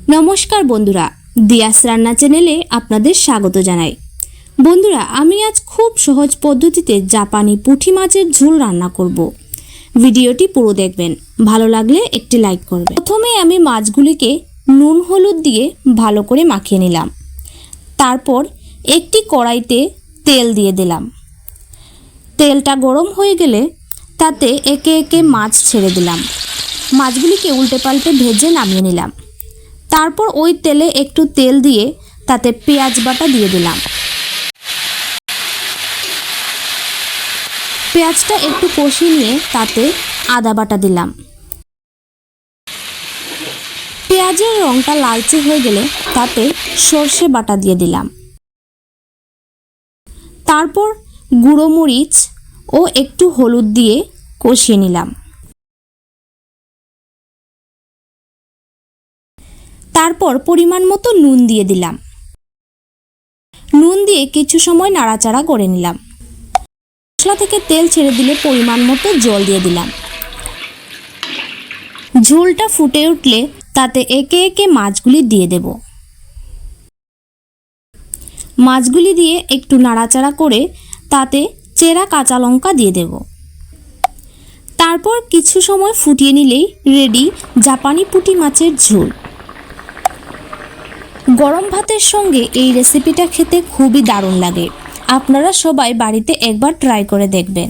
নমস্কার বন্ধুরা, দিয়াস রান্না চ্যানেলে আপনাদের স্বাগত জানাই। বন্ধুরা, আমি আজ খুব সহজ পদ্ধতিতে জাপানি পুঁটি মাছের ঝোল রান্না করব। ভিডিওটি পুরো দেখবেন, ভালো লাগলে একটি লাইক করবেন। প্রথমে আমি মাছগুলিকে নুন হলুদ দিয়ে ভালো করে মাখিয়ে নিলাম। তারপর একটি কড়াইতে তেল দিয়ে দিলাম। তেলটা গরম হয়ে গেলে তাতে একে একে মাছ ছেড়ে দিলাম। মাছগুলিকে উল্টে পাল্টে ভেজে নামিয়ে নিলাম। তারপর ওই তেলে একটু তেল দিয়ে তাতে পেঁয়াজ বাটা দিয়ে দিলাম। পেঁয়াজটা একটু কষিয়ে নিয়ে তাতে আদা বাটা দিলাম। পেঁয়াজের রঙটা লালচে হয়ে গেলে তাতে সর্ষে বাটা দিয়ে দিলাম। তারপর গুঁড়ো মরিচ ও একটু হলুদ দিয়ে কষিয়ে নিলাম। তারপর পরিমাণ মতো নুন দিয়ে দিলাম। নুন দিয়ে কিছু সময় নাড়াচাড়া করে নিলাম। মশলা থেকে তেল ছেড়ে দিলে পরিমাণ মতো জল দিয়ে দিলাম। ঝোলটা ফুটে উঠলে তাতে একে একে মাছগুলি দিয়ে দেব। মাছগুলি দিয়ে একটু নাড়াচাড়া করে তাতে চেরা কাঁচা লঙ্কা দিয়ে দেব। তারপর কিছু সময় ফুটিয়ে নিলেই রেডি জাপানি পুঁটি মাছের ঝোল। গরম ভাতের সঙ্গে এই রেসিপিটা খেতে খুবই দারুণ লাগে। আপনারা সবাই বাড়িতে একবার ট্রাই করে দেখবেন।